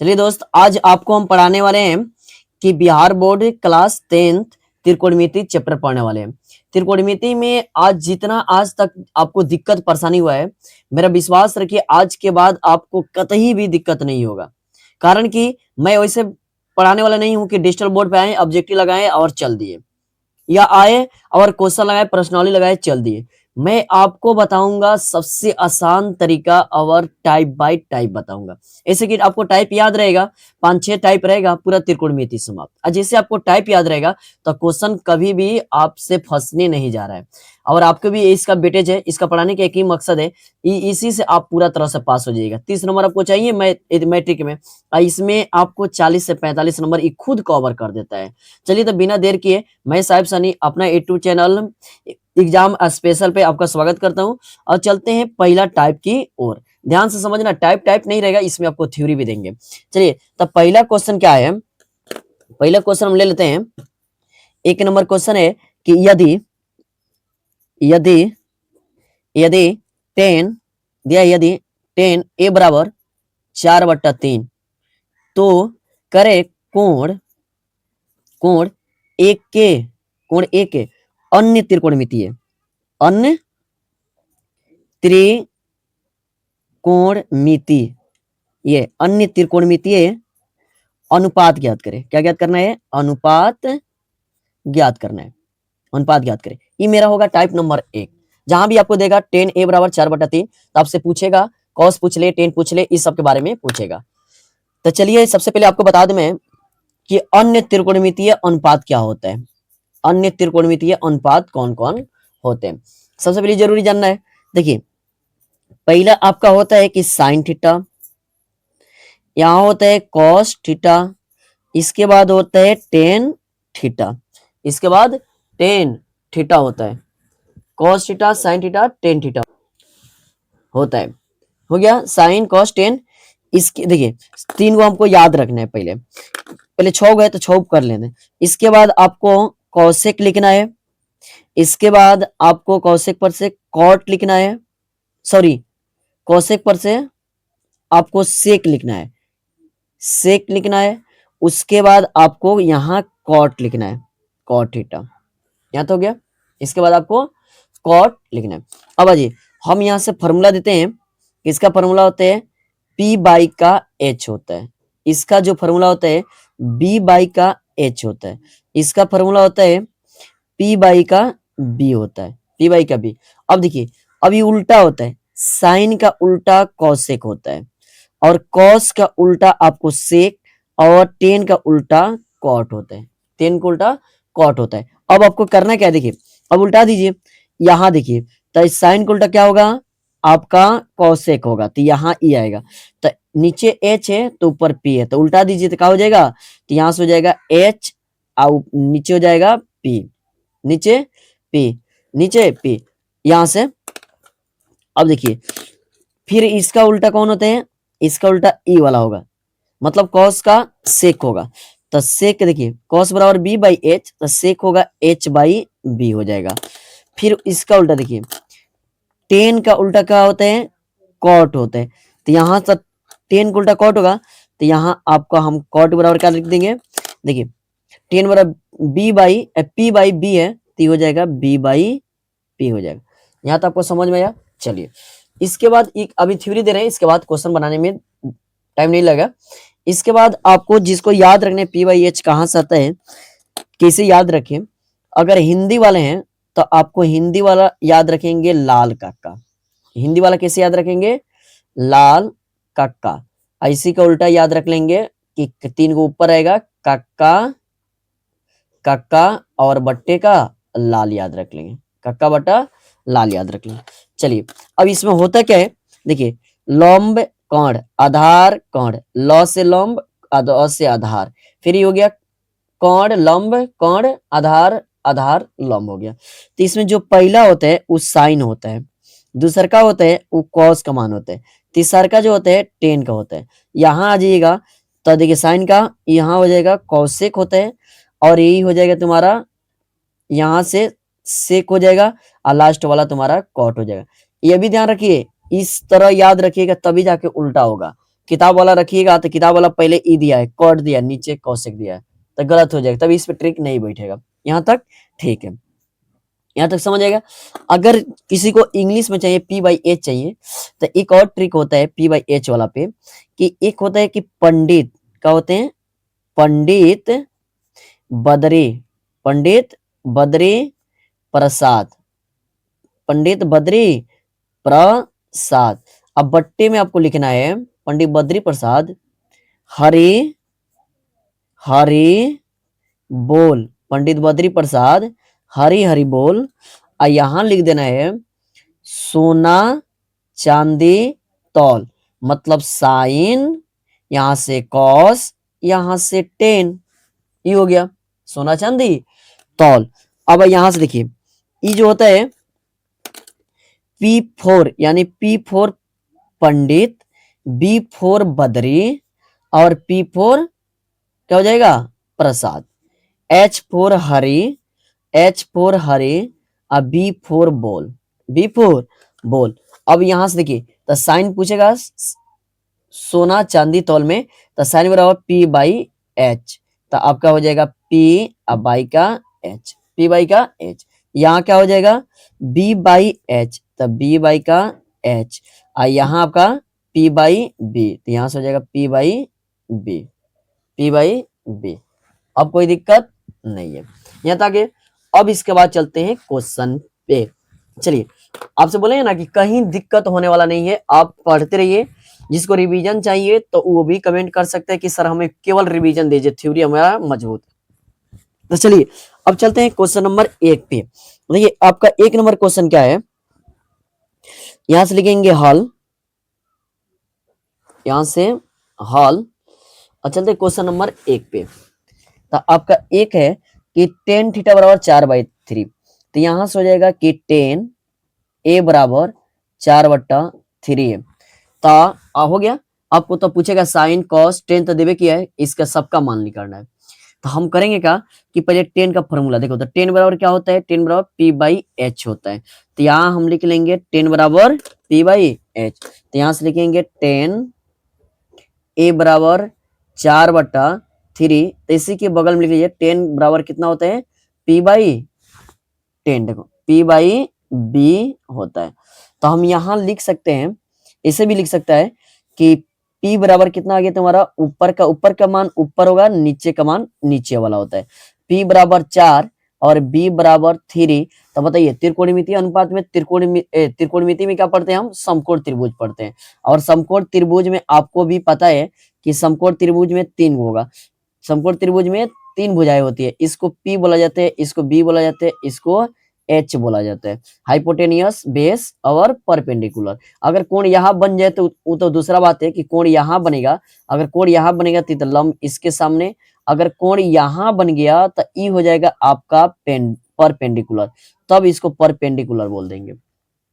चलिए दोस्त, आज आपको हम पढ़ाने वाले हैं कि बिहार बोर्ड क्लास 10th त्रिकोणमिति चैप्टर पढ़ने वाले हैं। त्रिकोणमिति में आज जितना आज तक आपको दिक्कत परेशानी हुआ है, मेरा विश्वास रखिए आज के बाद आपको कतई भी दिक्कत नहीं होगा। कारण कि मैं वैसे पढ़ाने वाला नहीं हूं कि डिजिटल बोर्ड पे आए, ऑब्जेक्टिव लगाए और चल दिए, या आए और क्वेश्चन लगाए, प्रश्नावली लगाए, चल दिए। मैं आपको बताऊंगा सबसे आसान तरीका और टाइप बाय टाइप बताऊंगा। ऐसे कि आपको टाइप याद रहेगा, 5-6 टाइप रहेगा, पूरा त्रिकोणमिति समाप्त। और जैसे आपको टाइप याद रहेगा तो क्वेश्चन कभी भी आपसे फंसने नहीं जा रहा है। और आपको भी इसका वेटेज है, इसका पढ़ाने का एक ही मकसद है, इसी से आप पूरा तरह से पास हो जाइएगा। 30 नंबर आपको चाहिए मैट्रिक में, इसमें आपको 40 से 45 नंबर खुद कवर कर देता है। चलिए तो बिना देर किए मैं साहिब सनी अपना A2 चैनल एग्जाम स्पेशल पे आपका स्वागत करता हूं और चलते हैं पहला टाइप की ओर। ध्यान से समझना, टाइप टाइप नहीं रहेगा, इसमें आपको थ्योरी भी देंगे। चलिए तब पहला क्वेश्चन क्या है, पहला क्वेश्चन हम ले लेते हैं। 1 नंबर क्वेश्चन है कि यदि यदि यदि 10 दिया, यदि 10 a बराबर 4/3 तो करे कोण कोण एक के अन्य त्रिकोणमितीय ये अन्य त्रिकोणमितीय अनुपात ज्ञात करें। क्या ज्ञात करना है? अनुपात ज्ञात करना है। अनुपात ज्ञात करें, ये मेरा होगा टाइप नंबर 1। जहां भी आपको देगा 10 a बराबर 4/3 तो आपसे पूछेगा, कॉस पूछ ले, टेन पूछ ले, इस सब के बारे में पूछेगा। तो चलिए सबसे पहले आपको बता दूं मैं कि अन्य त्रिकोणमितीय अनुपात क्या होता है। अन्य त्रिकोणमितीय अनुपात कौन कौन होते हैं, सबसे पहले जरूरी जानना है। देखिए पहला आपका होता है कि साइन थीटा, यहां होता है कॉस थीटा, इसके बाद होता है टेन थीटा, इसके बाद टेन थीटा होता है। Cos theta, sine theta, tan theta होता है। हो गया साइन कॉस टेन। इसके देखिए 3 को हमको याद रखना है। पहले पहले 6 गए तो 6 कर लेना। इसके बाद आपको कौशिक लिखना है, इसके बाद आपको कौशिक पर से कॉट लिखना है, सॉरी कौशिक पर से आपको सेक लिखना है, सेक लिखना है। उसके बाद आपको यहाँ कॉट लिखना है, कॉट थीटा, यहाँ तो हो गया। इसके बाद आपको कॉट लिखना है। अब अजी हम यहाँ से फॉर्मूला देते हैं, इसका फॉर्मूला होता है P बाई का H होता है, इसका जो फॉर्मूला होता है B बाई का H होता है, इसका फॉर्मूला होता है P बाई का B होता है, P बाई का B। अब देखिए अब ये उल्टा होता है, साइन का उल्टा कॉसेक होता है, और कॉस का उल्टा आपको सेक, और टेन का उल्टा कॉट होता है, टेन का उल्टा कॉट होता है। अब आपको करना क्या है, देखिए अब उल्टा दीजिए, यहां देखिए तो साइन का उल्टा क्या होगा, आपका कॉसेक होगा, तो यहाँ ई आएगा। तो नीचे H है तो ऊपर P है, तो उल्टा दीजिए तो क्या हो जाएगा, तो यहां से हो जाएगा H और नीचे हो जाएगा P, नीचे P, नीचे P, यहां से। अब देखिए फिर इसका उल्टा कौन होता है, इसका उल्टा ई वाला होगा, मतलब कॉस का सेक होगा। तो सेक देखिए कॉस बराबर B बाई H, तो सेक होगा H बाई B हो जाएगा। फिर इसका उल्टा देखिए टेन का उल्टा क्या होता है, कॉट होता है, तो यहाँ से टेन का उल्टा कॉट होगा, तो यहाँ आपका हम कॉट बराबर क्या लिख देंगे, देखिए टेन बराबर B by P by B है, तो हो जाएगा B बाई P हो जाएगा। यहाँ तो आपको समझ में आया। चलिए इसके बाद एक अभी थ्योरी दे रहे हैं, इसके बाद क्वेश्चन बनाने में टाइम नहीं लगा। इसके बाद आपको जिसको याद रखने P बाई H कहाँ से आता है, कैसे याद रखें। अगर हिंदी वाले हैं तो आपको हिंदी वाला याद रखेंगे लाल काका, हिंदी वाला कैसे याद रखेंगे, लाल काका। इसी का उल्टा याद रख लेंगे कि 3 को ऊपर आएगा, काका काका और बट्टे का लाल याद रख लेंगे, काका बट्टा लाल याद रख लेंगे। चलिए अब इसमें होता क्या है, देखिए लंब कोण आधार कोण, ल से लंब अ से आधार, फिर ये हो गया कोण लंब कोण आधार आधार लंब हो गया। तो इसमें जो पहला होता है वो साइन होता है, दूसरा का होता है वो कॉस का मान होता है, तीसरा का जो होता है टेन का होता है। यहाँ आ जाइएगा तो देखिए साइन का यहाँ हो जाएगा कॉसेक होता है, और यही हो जाएगा तुम्हारा यहाँ से सेक हो जाएगा, और लास्ट वाला तुम्हारा कॉट हो जाएगा। ये भी ध्यान रखिए, इस तरह याद रखिएगा तभी जाके उल्टा होगा, किताब वाला रखिएगा तो किताब वाला पहले ई दिया है, कॉट दिया है, नीचे कौशिक दिया है, तो गलत हो जाएगा, तभी इस पे ट्रिक नहीं बैठेगा। यहाँ तक ठीक है, यहाँ तक समझ आएगा। अगर किसी को इंग्लिश में चाहिए P/H चाहिए, तो एक और ट्रिक होता है P/H वाला पे, कि एक होता है कि पंडित, क्या होते हैं, पंडित बद्री, पंडित बद्री प्रसाद, पंडित बद्री प्रसाद। अब बट्टे में आपको लिखना है पंडित बद्री प्रसाद हरि हरि बोल, पंडित बद्री प्रसाद हरि हरि बोल। और यहां लिख देना है सोना चांदी तौल, मतलब साइन, यहां से कॉस, यहां से टेन, ये हो गया सोना चांदी तौल। अब यहां से देखिए, ये जो होता है P4, यानी P4 पंडित, B4 बद्री, और P4 क्या हो जाएगा, प्रसाद, H4 हरि, H4 हरि, और B4 बोल, B4 बोल। अब यहां से देखिए, तो साइन पूछेगा सोना चांदी तौल में, तो साइन बराबर P/H, तो आपका हो जाएगा P अब बाई का H, P का H। यहाँ क्या हो जाएगा B/H, तो B का H, और यहाँ आपका P/B, तो यहाँ से हो जाएगा P/B, P/B। अब कोई दिक्कत नहीं है यहाँ तक आगे। अब इसके बाद चलते हैं क्वेश्चन पे। चलिए, आपसे बोले ना कि कहीं दिक्कत होने वाला नहीं है, आप पढ़ते रहिए। जिसको रिवीजन चाहिए तो वो भी कमेंट कर सकते हैं कि सर हमें केवल रिवीजन दीजिए, थ्योरी हमारा मजबूत। तो चलिए अब चलते हैं क्वेश्चन नंबर 1 पे। देखिए आपका 1 नंबर क्वेश्चन क्या है, यहां से लिखेंगे हल, यहां से हल। और चलते क्वेश्चन नंबर 1 पे। तो आपका एक है कि टेन थीटा बराबर 4/3, तो यहां से हो जाएगा कि टेन ए बराबर 4/3 है। तो हो गया। आपको तो पूछेगा साइन कॉस टेन, तो देवे किया है, इसका सबका मान निकालना है। तो हम करेंगे क्या कि पहले टेन का फॉर्मूला देखो, तो टेन बराबर क्या होता है, टेन बराबर P/H होता है। तो यहाँ हम लिख लेंगे टेन बराबर P/H, तो यहाँ से लिखेंगे टेन ए बराबर 4/3, तो इसी के बगल में लिख लीजिए टेन बराबर कितना होता है P/10, देखो P/B होता है। तो हम यहाँ लिख सकते हैं, इसे भी लिख सकता है कि P बराबर कितना आ गया तुम्हारा, ऊपर का मान ऊपर होगा, नीचे का मान नीचे वाला होता है। P बराबर 4 और B बराबर 3। तो बताइए त्रिकोणमितीय अनुपात में त्रिकोणमिति में क्या पढ़ते हैं हम, समकोण त्रिभुज पढ़ते हैं। और समकोण त्रिभुज में आपको भी पता है कि समकोण त्रिभुज में 3 होगा, समकोण त्रिभुज में 3 भुजाएं होती है। इसको P बोला जाता है, इसको B बोला जाता है, इसको H बोला जाता है, हाइपोटेनियस, बेस और परपेंडिकुलर। अगर कोण यहाँ बन जाए तो वो तो दूसरा बात है कि कोण यहाँ बनेगा, अगर कोण यहाँ बनेगा तो लंब इसके सामने, अगर कोण यहाँ बन गया तो ई हो जाएगा आपका परपेंडिकुलर, तब इसको परपेंडिकुलर बोल देंगे।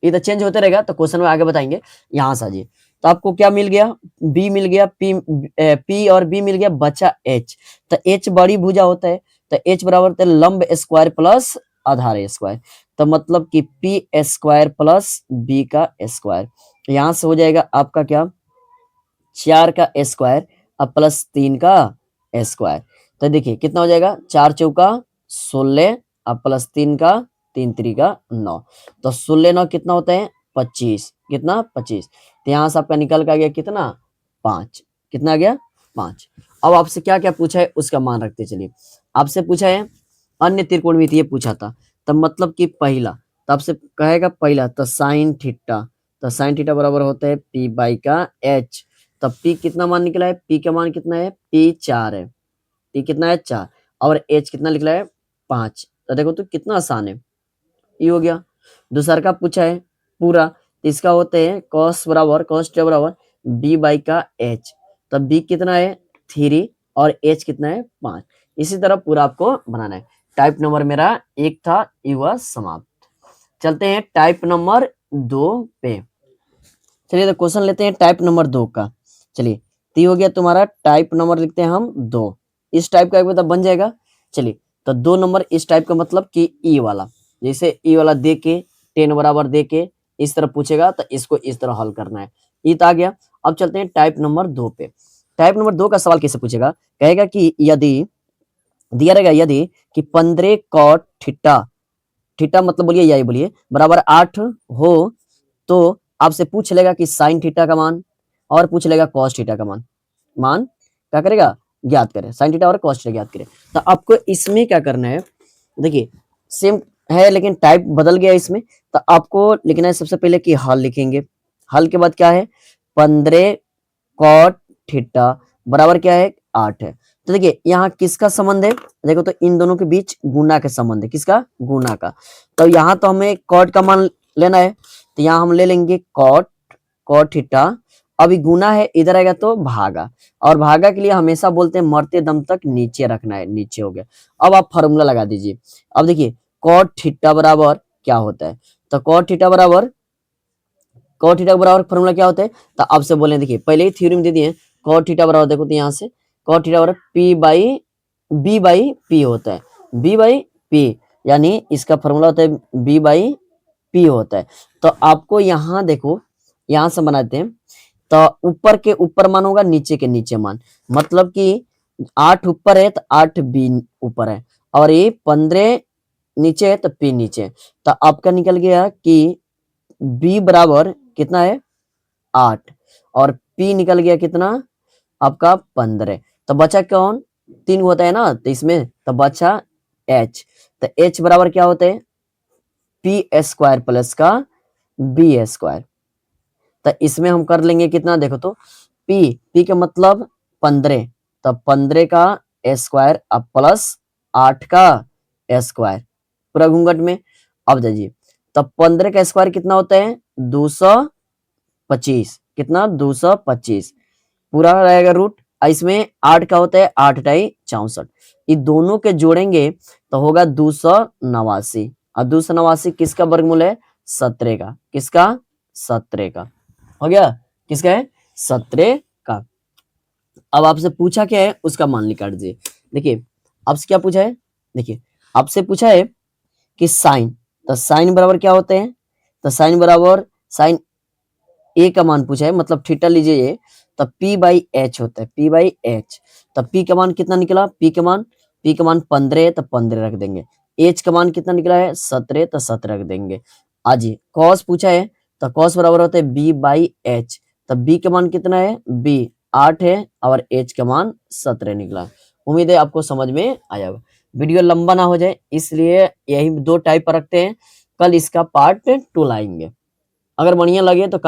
ये तो चेंज होते रहेगा, तो क्वेश्चन में आगे बताएंगे। यहाँ से आइए, तो आपको क्या मिल गया, बी मिल गया, पी और बी मिल गया, बचा एच। तो एच बड़ी भुजा होता है, तो एच बराबर होता है लंब स्क्वायर प्लस आधार स्क्वायर, तो मतलब कि पी स्क्वायर प्लस बी का स्क्वायर। यहां से हो जाएगा आपका क्या, 4 का स्क्वायर अब प्लस 3 का स्क्वायर। तो देखिए कितना हो जाएगा, 4 चौका 16 अब प्लस 3 का 3 3 9, तो 16 9 कितना होता है 25, कितना 25। तो यहाँ से आपका निकल का गया कितना 5, कितना आ गया 5। अब आपसे क्या क्या पूछा है उसका मान रखते चलिए। आपसे पूछा है अन्य त्रिकोणमितीय पूछा था, तब मतलब कि पहला, तो आपसे कहेगा पहला तो साइन थीटा, तो साइन थीटा बराबर होता है P बाई का H। तब P कितना मान निकला है, P का मान कितना है, P 4 है, P कितना है 4, और H कितना निकला है 5। तो देखो तो कितना आसान है, ये हो गया। दूसरा का पूछा है पूरा, तो इसका होते हैं cos बराबर cos थीटा बराबर B बाई का H, तब B कितना है 3 और H कितना है 5। इसी तरह पूरा आपको बनाना है। टाइप नंबर मेरा 1 था, ये हुआ समाप्त। चलते हैं टाइप नंबर 2 पे। चलिए तो क्वेश्चन लेते हैं टाइप नंबर 2 का। चलिए तो ये हो गया तुम्हारा टाइप नंबर, लिखते हैं हम 2। इस टाइप का एक बार बन जाएगा। चलिए तो 2 नंबर इस टाइप का मतलब कि ई वाला, जैसे ई वाला दे के 10 बराबर दे के इस तरह पूछेगा तो इसको इस तरह हल करना है। ई तो आ गया। अब चलते हैं टाइप नंबर 2 पे। टाइप नंबर 2 का सवाल कैसे पूछेगा, कहेगा कि यदि दिया रहेगा यदि कि 15 cot थीटा, थीटा मतलब बोलिए यही बोलिए, बराबर 8 हो तो आपसे पूछ लेगा कि साइन थीटा का मान और पूछ लेगा कॉस थीटा का मान क्या करेगा, ज्ञात करे, साइन थीटा और कॉस थीटा ज्ञात करे। तो आपको इसमें क्या करना है, देखिए सेम है लेकिन टाइप बदल गया इसमें। तो आपको लिखना है सबसे पहले कि हल लिखेंगे, हल के बाद क्या है 15 कॉट थीटा बराबर क्या है 8 है। तो देखिए यहाँ किसका संबंध है, देखो तो इन दोनों के बीच गुना का संबंध है, किसका, गुना का। तो यहाँ तो हमें कॉट का मान लेना है, तो यहाँ हम ले लेंगे कॉट, कॉट थीटा। अभी गुना है इधर आएगा तो भागा, और भागा के लिए हमेशा बोलते हैं मरते दम तक नीचे रखना है, नीचे हो गया। अब आप फॉर्मूला लगा दीजिए। अब देखिए कॉट थीटा बराबर क्या होता है, तो कॉट थीटा बराबर फॉर्मूला क्या होता है, तो आपसे बोले देखिए पहले ही थ्योरम दे दिए, कॉट थीटा बराबर देखो तो यहाँ से कॉट थीटा बराबर P by B by P होता है, बी बाई पी, यानी इसका फॉर्मूला होता है बी बाई पी होता है। तो आपको यहाँ देखो, यहाँ से बनाते हैं, तो ऊपर के ऊपर मान होगा, नीचे के नीचे मान, मतलब कि 8 ऊपर है तो 8 बी ऊपर है, और ये 15 नीचे है तो पी नीचे है। तो आपका निकल गया कि बी बराबर कितना है 8 और पी निकल गया कितना आपका 15। तो बचा कौन, 3 होता है ना, तो इसमें तो बचा एच। तो एच बराबर क्या होता है पी स्क्वायर प्लस का बी स्क्वायर। तो इसमें हम कर लेंगे कितना, देखो तो पी का मतलब 15, तो 15 का स्क्वायर अब प्लस 8 का स्क्वायर पूरा घूंघट में। अब जाइए, तो 15 का स्क्वायर कितना होता है 225, कितना 225 पूरा रहेगा रूट। इसमें 8 का होता है 8 टाई 64, ये दोनों के जोड़ेंगे तो होगा 289, और 289 किसका वर्गमूल है 17 का, किसका 17 का, हो गया किसका है 17 का। अब आपसे पूछा क्या है उसका मान निकाल दीजिए। देखिए आपसे क्या पूछा है, देखिए आपसे पूछा है कि साइन, तो साइन बराबर क्या होते हैं, तो साइन बराबर साइन ए का मान पूछा है, मतलब थीटा लीजिए ये, तो पी बाई एच होता है, पी बाई एच। तो पी का मान कितना निकला, पी का मान 15 है तो 15 रख देंगे, एच का मान कितना निकला है 17, तो 17 रख देंगे। आज ही कॉस पूछा है, तो कॉस बराबर होता है बी बाई एच। तो बी का मान कितना है बी 8 है और एच का मान 17 निकला। उम्मीद है आपको समझ में आया होगा, वीडियो लंबा ना हो जाए इसलिए यही 2 टाइप पर रखते हैं, कल इसका पार्ट 2 लाएंगे। अगर बढ़िया लगे तो